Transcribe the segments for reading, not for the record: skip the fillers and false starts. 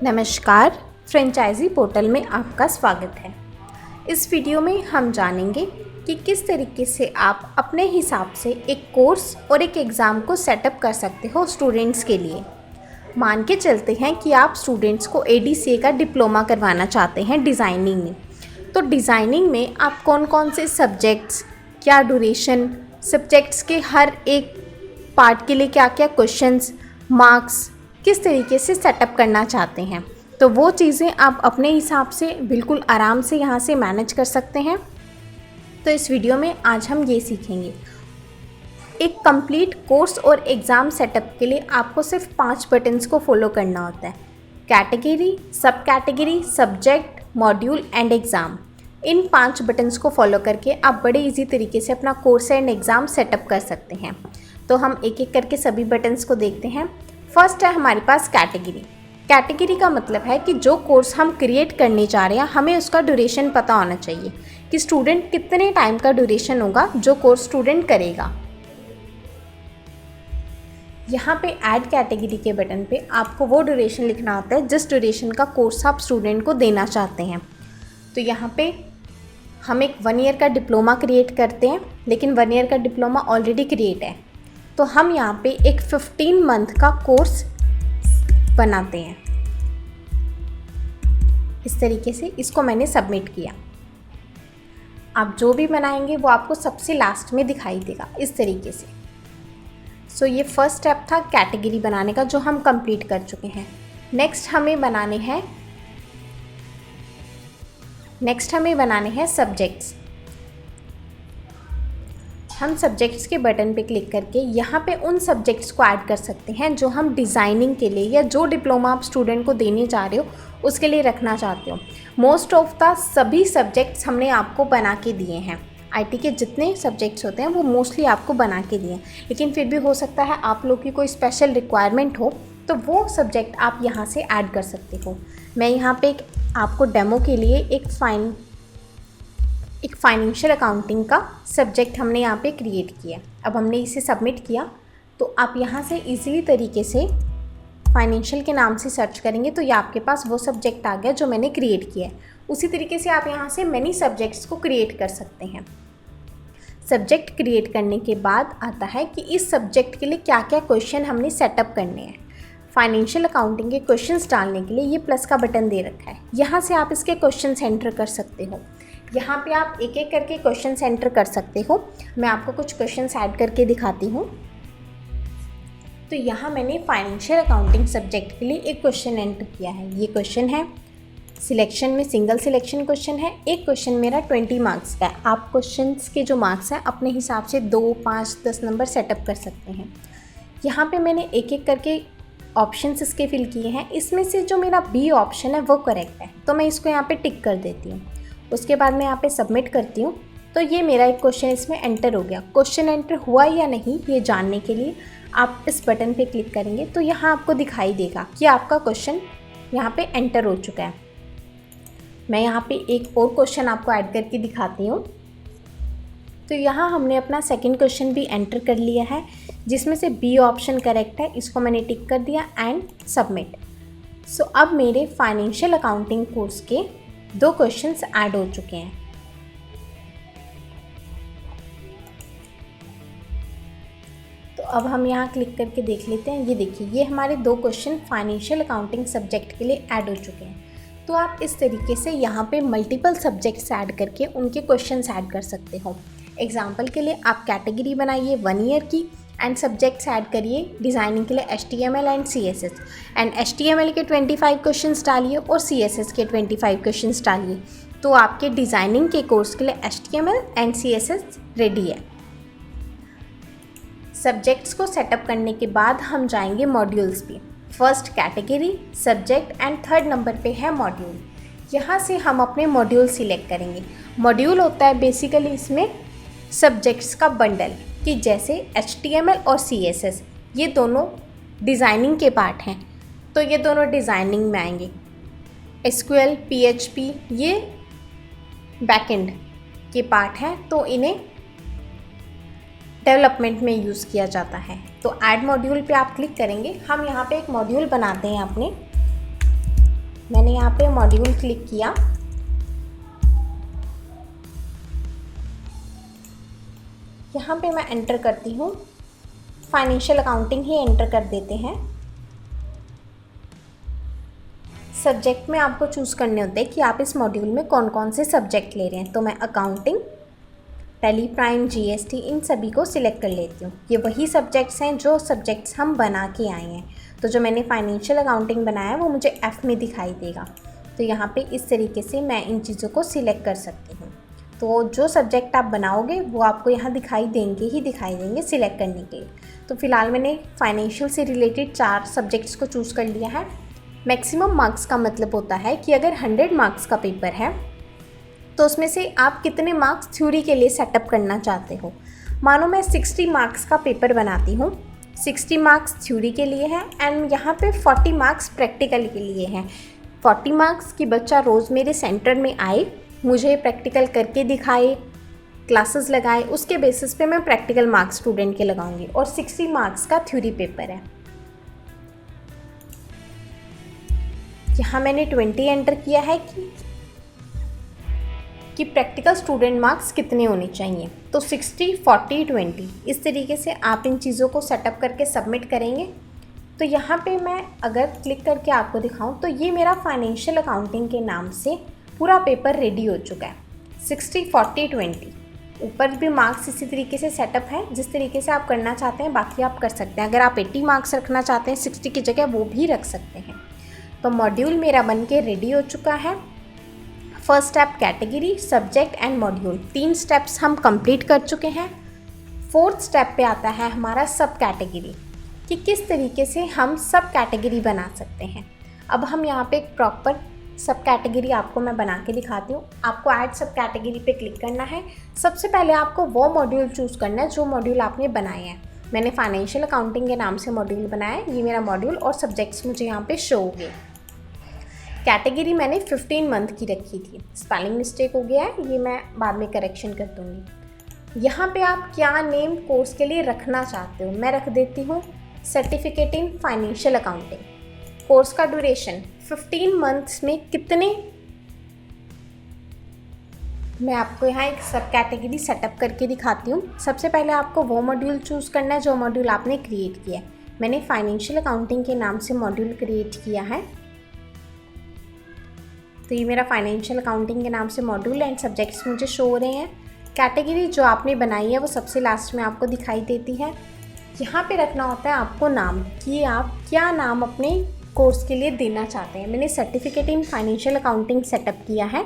नमस्कार, franchise portal में आपका स्वागत है। इस वीडियो में हम जानेंगे कि किस तरीके से आप अपने हिसाब से एक कोर्स और एक एग्ज़ाम को सेटअप कर सकते हो स्टूडेंट्स के लिए। मान के चलते हैं कि आप स्टूडेंट्स को ADCA का डिप्लोमा करवाना चाहते हैं डिज़ाइनिंग में। तो डिज़ाइनिंग में आप कौन कौन से सब्जेक्ट्स, क्या ड्यूरेशन, सब्जेक्ट्स के हर एक पार्ट के लिए क्या क्या क्वेश्चंस, मार्क्स किस तरीके से सेटअप करना चाहते हैं, तो वो चीज़ें आप अपने हिसाब से बिल्कुल आराम से यहाँ से मैनेज कर सकते हैं। तो इस वीडियो में आज हम ये सीखेंगे। एक कंप्लीट कोर्स और एग्ज़ाम सेटअप के लिए आपको सिर्फ 5 बटन्स को फॉलो करना होता है: कैटेगरी, सब category, subject, module and exam. In 5 buttons को फॉलो करके आप बड़े इजी तरीके से अपना कोर्स एंड एग्ज़ाम सेटअप कर सकते हैं। तो हम एक एक करके सभी बटन्स को देखते हैं। फर्स्ट है हमारे पास कैटेगरी। कैटेगरी का मतलब है कि जो कोर्स हम क्रिएट करने जा रहे हैं हमें उसका ड्यूरेशन पता होना चाहिए कि स्टूडेंट कितने टाइम का ड्यूरेशन होगा जो कोर्स स्टूडेंट करेगा। यहाँ पे ऐड कैटेगरी के बटन पे आपको वो ड्यूरेशन लिखना होता है जिस ड्यूरेशन का कोर्स आप स्टूडेंट को देना चाहते हैं। तो यहाँ पे हम एक 1 ईयर का डिप्लोमा क्रिएट करते हैं, लेकिन 1 ईयर का डिप्लोमा ऑलरेडी क्रिएट है, तो हम यहाँ पे एक 15 मंथ का कोर्स बनाते हैं। इस तरीके से इसको मैंने सबमिट किया। आप जो भी बनाएंगे वो आपको सबसे लास्ट में दिखाई देगा इस तरीके से। सो ये फर्स्ट स्टेप था कैटेगरी बनाने का, जो हम कंप्लीट कर चुके हैं। नेक्स्ट हमें बनाने हैं सब्जेक्ट्स। हम सब्जेक्ट्स के बटन पे क्लिक करके यहाँ पे उन सब्जेक्ट्स को ऐड कर सकते हैं जो हम डिज़ाइनिंग के लिए या जो डिप्लोमा आप स्टूडेंट को देने जा रहे हो उसके लिए रखना चाहते हो। मोस्ट ऑफ द सभी सब्जेक्ट्स हमने आपको बना के दिए हैं। IT के जितने सब्जेक्ट्स होते हैं वो मोस्टली आपको बना के दिए हैं, लेकिन फिर भी हो सकता है आप लोग की कोई स्पेशल रिक्वायरमेंट हो तो वो सब्जेक्ट आप यहाँ से ऐड कर सकते हो। मैं यहाँ पे आपको डेमो के लिए एक फाइनेंशियल अकाउंटिंग का सब्जेक्ट हमने यहाँ पे क्रिएट किया। अब हमने इसे सबमिट किया तो आप यहाँ से इजीली तरीके से फाइनेंशियल के नाम से सर्च करेंगे तो ये आपके पास वो सब्जेक्ट आ गया जो मैंने क्रिएट किया है। उसी तरीके से आप यहाँ से मैनी सब्जेक्ट्स को क्रिएट कर सकते हैं। सब्जेक्ट क्रिएट करने के बाद आता है कि इस सब्जेक्ट के लिए क्या क्या क्वेश्चन हमने सेटअप करने हैं। फाइनेंशियल अकाउंटिंग के क्वेश्चंस डालने के लिए ये प्लस का बटन दे रखा है। यहाँ से आप इसके क्वेश्चंस एंटर कर सकते हो। यहाँ पे आप एक एक करके क्वेश्चंस एंटर कर सकते हो। मैं आपको कुछ क्वेश्चंस ऐड करके दिखाती हूँ। तो यहाँ मैंने फाइनेंशियल अकाउंटिंग सब्जेक्ट के लिए एक क्वेश्चन एंटर किया है। ये क्वेश्चन है सिलेक्शन में, सिंगल सिलेक्शन क्वेश्चन है। एक क्वेश्चन मेरा 20 मार्क्स का है। आप क्वेश्चंस के जो मार्क्स हैं अपने हिसाब से 2, 5, 10 नंबर सेटअप कर सकते हैं। यहाँ पे मैंने एक एक करके ऑप्शंस इसके फिल किए हैं। इसमें से जो मेरा B ऑप्शन है वो करेक्ट है, तो मैं इसको यहाँ पे टिक कर देती हूँ। उसके बाद मैं यहाँ पे सबमिट करती हूँ। तो ये मेरा एक क्वेश्चन इसमें एंटर हो गया। क्वेश्चन एंटर हुआ या नहीं ये जानने के लिए आप इस बटन पे क्लिक करेंगे तो यहाँ आपको दिखाई देगा कि आपका क्वेश्चन यहाँ पे एंटर हो चुका है। मैं यहाँ पे एक और क्वेश्चन आपको ऐड करके दिखाती हूँ। तो यहाँ हमने अपना सेकंड क्वेश्चन भी एंटर कर लिया है, जिसमें से B ऑप्शन करेक्ट है। इसको मैंने टिक कर दिया एंड सबमिट। सो अब मेरे फाइनेंशियल अकाउंटिंग कोर्स के 2 क्वेश्चंस ऐड हो चुके हैं। तो अब हम यहाँ क्लिक करके देख लेते हैं। ये देखिए, ये हमारे 2 क्वेश्चन फाइनेंशियल अकाउंटिंग सब्जेक्ट के लिए ऐड हो चुके हैं। तो आप इस तरीके से यहाँ पे मल्टीपल सब्जेक्ट्स ऐड करके उनके क्वेश्चंस ऐड कर सकते हो। एग्जाम्पल के लिए आप कैटेगरी बनाइए 1 ईयर की एंड सब्जेक्ट्स ऐड करिए डिज़ाइनिंग के लिए HTML and CSS, and HTML के 25 क्वेश्चंस डालिए और CSS के 25 क्वेश्चंस डालिए। तो आपके डिज़ाइनिंग के कोर्स के लिए HTML एंड CSS रेडी है। सब्जेक्ट्स को सेटअप करने के बाद हम जाएंगे मॉड्यूल्स पे। First category, subject and 3rd number पे है मॉड्यूल। यहाँ से हम अपने मॉड्यूल सिलेक्ट करेंगे। मॉड्यूल होता है बेसिकली इसमें सब्जेक्ट्स का बंडल, कि जैसे HTML और CSS ये दोनों डिज़ाइनिंग के पार्ट हैं, तो ये दोनों डिज़ाइनिंग में आएंगे। SQL, PHP ये बैकएंड के पार्ट हैं, तो इन्हें डेवलपमेंट में यूज़ किया जाता है। तो ऐड मॉड्यूल पे आप क्लिक करेंगे। हम यहाँ पे एक मॉड्यूल बनाते हैं अपने। मैंने यहाँ पे मॉड्यूल क्लिक किया। यहाँ पे मैं एंटर करती हूँ, फाइनेंशियल अकाउंटिंग ही एंटर कर देते हैं। सब्जेक्ट में आपको चूज़ करने होते हैं कि आप इस मॉड्यूल में कौन कौन से सब्जेक्ट ले रहे हैं। तो मैं accounting, tally, prime, GST in सभी को सिलेक्ट कर लेती हूँ। ये वही सब्जेक्ट्स हैं जो सब्जेक्ट्स हम बना के आए हैं। तो जो मैंने फाइनेंशियल अकाउंटिंग बनाया है वो मुझे एफ़ में दिखाई देगा। तो यहाँ पे इस तरीके से मैं इन चीज़ों को सिलेक्ट कर सकती हूँ। तो जो सब्जेक्ट आप बनाओगे वो आपको यहाँ दिखाई देंगे सिलेक्ट करने के लिए। तो फ़िलहाल मैंने फाइनेंशियल से रिलेटेड 4 सब्जेक्ट्स को चूज़ कर लिया है। मैक्सिमम मार्क्स का मतलब होता है कि अगर 100 मार्क्स का पेपर है तो उसमें से आप कितने मार्क्स थ्योरी के लिए सेटअप करना चाहते हो। मानो मैं 60 मार्क्स का पेपर बनाती हूँ, 60 मार्क्स थ्योरी के लिए है एंड यहाँ पे 40 मार्क्स प्रैक्टिकल के लिए हैं। 40 मार्क्स की बच्चा रोज़ मेरे सेंटर में आए, मुझे प्रैक्टिकल करके दिखाए, क्लासेस लगाए, उसके बेसिस पे मैं प्रैक्टिकल मार्क्स स्टूडेंट के लगाऊंगी। और 60 मार्क्स का थ्योरी पेपर है। यहाँ मैंने 20 एंटर किया है कि प्रैक्टिकल स्टूडेंट मार्क्स कितने होने चाहिए। तो 60, 40, 20 इस तरीके से आप इन चीज़ों को सेटअप करके सबमिट करेंगे। तो यहाँ पे मैं अगर क्लिक करके आपको दिखाऊं तो ये मेरा फाइनेंशियल अकाउंटिंग के नाम से पूरा पेपर रेडी हो चुका है। 60, 40, 20 ऊपर भी मार्क्स इसी तरीके से सेटअप है। जिस तरीके से आप करना चाहते हैं बाकी आप कर सकते हैं। अगर आप 80 मार्क्स रखना चाहते हैं 60 की जगह वो भी रख सकते हैं। तो मॉड्यूल मेरा बन के रेडी हो चुका है। First step category, subject and module, 3 steps हम कंप्लीट कर चुके हैं। 4th स्टेप पे आता है हमारा सब कैटेगरी, कि किस तरीके से हम सब कैटेगरी बना सकते हैं। अब हम यहाँ पे एक प्रॉपर सब कैटेगरी आपको मैं बना के दिखाती हूँ। आपको ऐड सब कैटेगरी पे क्लिक करना है। सबसे पहले आपको वो मॉड्यूल चूज़ करना है जो मॉड्यूल आपने बनाए हैं। मैंने फाइनेंशियल अकाउंटिंग के नाम से मॉड्यूल बनाया है, ये मेरा मॉड्यूल और सब्जेक्ट्स मुझे यहाँ पे शो हो गए। कैटेगरी मैंने 15 मंथ की रखी थी, स्पेलिंग मिस्टेक हो गया है, ये मैं बाद में करेक्शन कर दूँगी। यहाँ पे आप क्या नेम कोर्स के लिए रखना चाहते हो, मैं रख देती हूँ certificate in financial accounting. Course का ड्यूरेशन 15 मंथ्स में कितने, मैं आपको यहाँ एक सब कैटेगरी सेटअप करके दिखाती हूँ। सबसे पहले आपको वो मॉड्यूल चूज़ करना है जो मॉड्यूल आपने क्रिएट किया है। मैंने फाइनेंशियल अकाउंटिंग के नाम से मॉड्यूल क्रिएट किया है। तो ये मेरा फाइनेंशियल अकाउंटिंग के नाम से मॉड्यूल एंड सब्जेक्ट्स मुझे शो हो रहे हैं। कैटेगरी जो आपने बनाई है वो सबसे लास्ट में आपको दिखाई देती है। यहाँ पे रखना होता है आपको नाम, कि आप क्या नाम अपने कोर्स के लिए देना चाहते हैं। मैंने certificate in financial accounting setup किया है।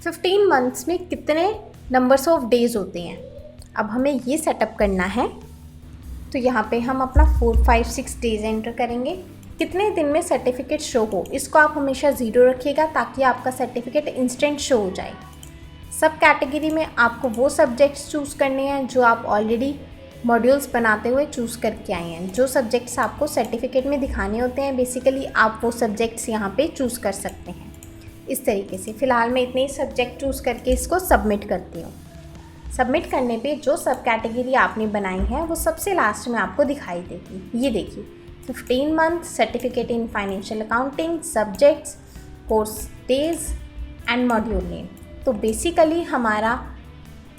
15 मंथ्स में कितने नंबर्स ऑफ डेज़ होते हैं, अब हमें ये सेटअप करना है। तो यहाँ पे हम अपना 4, 5, 6 डेज़ एंटर करेंगे। कितने दिन में सर्टिफिकेट शो हो, इसको आप हमेशा 0 रखिएगा ताकि आपका सर्टिफिकेट इंस्टेंट शो हो जाए। सब कैटेगरी में आपको वो सब्जेक्ट्स चूज़ करने हैं जो आप ऑलरेडी मॉड्यूल्स बनाते हुए चूज़ करके आए हैं। जो सब्जेक्ट्स आपको सर्टिफिकेट में दिखाने होते हैं बेसिकली आप वो सब्जेक्ट्स यहाँ पे चूज़ कर सकते हैं। इस तरीके से फ़िलहाल मैं इतने ही सब्जेक्ट चूज़ करके इसको सबमिट करती हूँ। सबमिट करने पे जो सब कैटेगरी आपने बनाई है वो सबसे लास्ट में आपको दिखाई देगी। ये देखिए 15 month, certificate in financial accounting, subjects, course days and module name. तो बेसिकली हमारा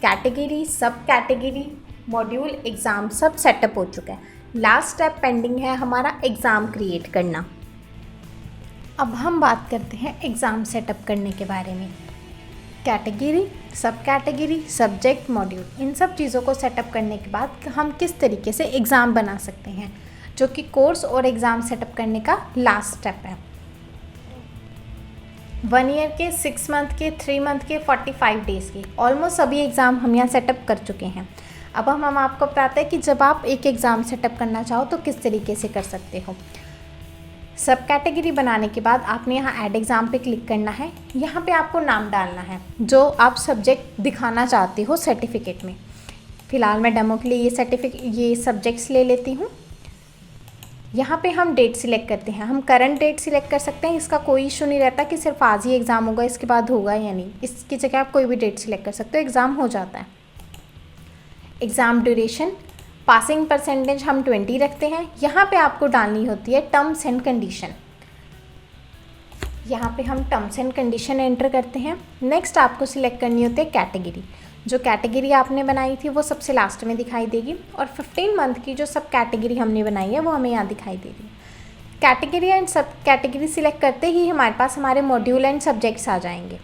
कैटेगरी, सब कैटेगरी, मॉड्यूल, एग्ज़ाम सब सेटअप हो चुका है। लास्ट स्टेप पेंडिंग है हमारा एग्ज़ाम क्रिएट करना। अब हम बात करते हैं एग्ज़ाम सेटअप करने के बारे में। कैटेगरी, सब कैटेगरी, सब्जेक्ट, मॉड्यूल, इन सब चीज़ों को सेटअप करने के बाद हम किस तरीके से एग्ज़ाम बना सकते हैं, जो कि कोर्स और एग्ज़ाम सेटअप करने का लास्ट स्टेप है। 1 ईयर के, 6 मंथ के, 3 मंथ के, 45 डेज़ के, ऑलमोस्ट सभी एग्ज़ाम हम यहाँ सेटअप कर चुके हैं। अब हम आपको बताते हैं कि जब आप एक एग्ज़ाम सेटअप करना चाहो तो किस तरीके से कर सकते हो। सब कैटेगरी बनाने के बाद आपने यहाँ ऐड एग्ज़ाम पे क्लिक करना है। यहाँ पे आपको नाम डालना है जो आप सब्जेक्ट दिखाना चाहते हो सर्टिफिकेट में। फ़िलहाल मैं डेमो के लिए ये सब्जेक्ट्स ले लेती हूँ। यहाँ पे हम डेट सिलेक्ट करते हैं। हम करंट डेट सिलेक्ट कर सकते हैं, इसका कोई इशू नहीं रहता कि सिर्फ आज ही एग्ज़ाम होगा इसके बाद होगा या नहीं। इसकी जगह आप कोई भी डेट सिलेक्ट कर सकते हो, एग्ज़ाम हो जाता है। एग्ज़ाम ड्यूरेशन, पासिंग परसेंटेज हम 20 रखते हैं। यहाँ पे आपको डालनी होती है टर्म्स एंड कंडीशन। यहाँ पे हम टर्म्स एंड कंडीशन एंटर करते हैं। नेक्स्ट आपको सिलेक्ट करनी होती है कैटेगरी। जो कैटेगरी आपने बनाई थी वो सबसे लास्ट में दिखाई देगी, और 15 मंथ की जो सब कैटेगरी हमने बनाई है वो हमें यहाँ दिखाई देगी। कैटेगरी एंड सब कैटेगरी सिलेक्ट करते ही हमारे पास हमारे मॉड्यूल एंड सब्जेक्ट्स आ जाएंगे।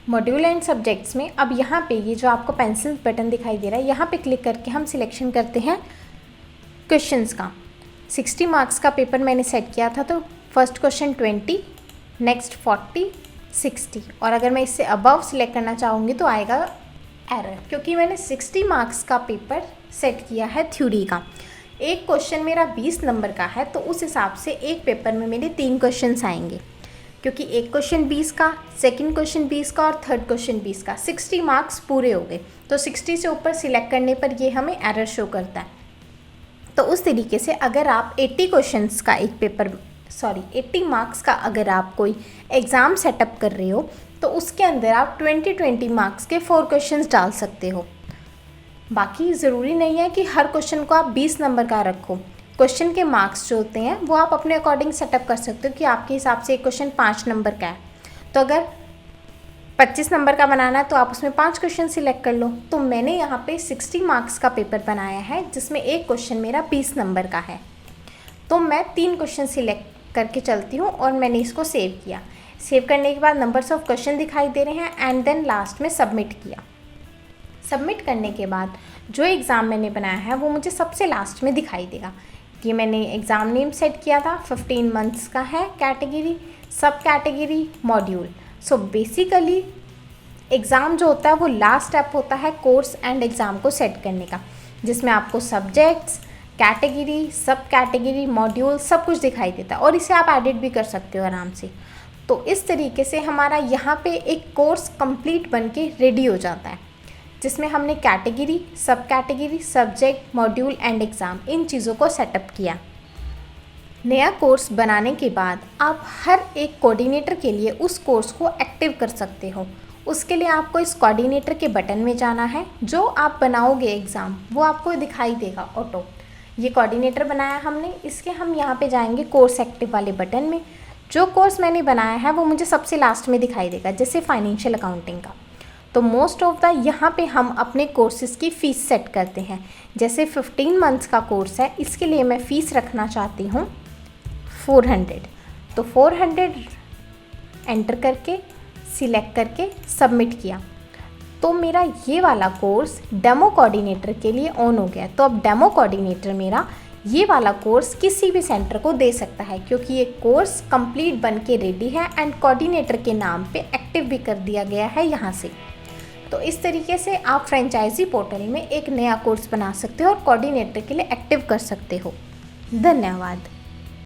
मॉड्यूल एंड सब्जेक्ट्स में अब यहाँ पे ये जो आपको पेंसिल बटन दिखाई दे रहा है, यहाँ पे क्लिक करके हम सिलेक्शन करते हैं क्वेश्चंस का। 60 मार्क्स का पेपर मैंने सेट किया था, तो फर्स्ट क्वेश्चन 20, नेक्स्ट 40, 60, और अगर मैं इससे अबव सिलेक्ट करना चाहूँगी तो आएगा एरर, क्योंकि मैंने 60 मार्क्स का पेपर सेट किया है थ्योरी का। एक क्वेश्चन मेरा 20 नंबर का है, तो उस हिसाब से एक पेपर में मेरे 3 क्वेश्चंस आएंगे, क्योंकि एक क्वेश्चन 20 का, सेकंड क्वेश्चन 20 का और थर्ड क्वेश्चन 20 का, 60 मार्क्स पूरे हो गए। तो 60 से ऊपर सिलेक्ट करने पर ये हमें एरर शो करता है। तो उस तरीके से अगर आप 80 मार्क्स का अगर आप कोई एग्ज़ाम सेटअप कर रहे हो, तो उसके अंदर आप 20 मार्क्स के 4 क्वेश्चंस डाल सकते हो। बाकी ज़रूरी नहीं है कि हर क्वेश्चन को आप 20 नंबर का रखो। क्वेश्चन के मार्क्स जो होते हैं वो आप अपने अकॉर्डिंग सेटअप कर सकते हो कि आपके हिसाब से एक क्वेश्चन 5 नंबर का है, तो अगर 25 नंबर का बनाना है तो आप उसमें 5 क्वेश्चन सिलेक्ट कर लो। तो मैंने यहाँ पे 60 मार्क्स का पेपर बनाया है, जिसमें एक क्वेश्चन मेरा 20 नंबर का है, तो मैं 3 क्वेश्चन सिलेक्ट करके चलती हूँ और मैंने इसको सेव किया। सेव करने के बाद नंबर्स ऑफ क्वेश्चन दिखाई दे रहे हैं, एंड देन लास्ट में सबमिट किया। सबमिट करने के बाद जो एग्ज़ाम मैंने बनाया है वो मुझे सबसे लास्ट में दिखाई देगा। ये मैंने एग्ज़ाम नेम सेट किया था, 15 मंथ्स का है, कैटेगरी, सब category, module. So basically exam जो होता है वो लास्ट स्टेप होता है कोर्स एंड एग्ज़ाम को सेट करने का, जिसमें आपको सब्जेक्ट्स, कैटेगरी, सब कैटेगरी, मॉड्यूल सब कुछ दिखाई देता है, और इसे आप एडिट भी कर सकते हो आराम से। तो इस तरीके से हमारा यहाँ पे एक कोर्स कंप्लीट बन के रेडी हो जाता है, जिसमें हमने कैटेगरी, सब category, subject, module and exam in चीज़ों को सेटअप किया। नया कोर्स बनाने के बाद आप हर एक कोऑर्डिनेटर के लिए उस कोर्स को एक्टिव कर सकते हो। उसके लिए आपको इस कोऑर्डिनेटर के बटन में जाना है। जो आप बनाओगे एग्ज़ाम वो आपको दिखाई देगा ऑटो। ये कोऑर्डिनेटर बनाया हमने, इसके हम यहाँ पे जाएंगे कोर्स एक्टिव वाले बटन में। जो कोर्स मैंने बनाया है वो मुझे सबसे लास्ट में दिखाई देगा, जैसे फाइनेंशियल अकाउंटिंग का। तो मोस्ट ऑफ द यहाँ पे हम अपने कोर्सेज़ की फ़ीस सेट करते हैं। जैसे 15 मंथ्स का कोर्स है, इसके लिए मैं फ़ीस रखना चाहती हूँ 400, तो 400 एंटर करके सिलेक्ट करके सबमिट किया, तो मेरा ये वाला कोर्स डेमो कोऑर्डिनेटर के लिए ऑन हो गया। तो अब डेमो कोऑर्डिनेटर मेरा ये वाला कोर्स किसी भी सेंटर को दे सकता है, क्योंकि ये कोर्स कंप्लीट बन के रेडी है एंड कोऑर्डिनेटर के नाम पे एक्टिव भी कर दिया गया है यहाँ से। तो इस तरीके से आप फ्रेंचाइजी पोर्टल में एक नया कोर्स बना सकते हो और कोऑर्डिनेटर के लिए एक्टिव कर सकते हो। धन्यवाद।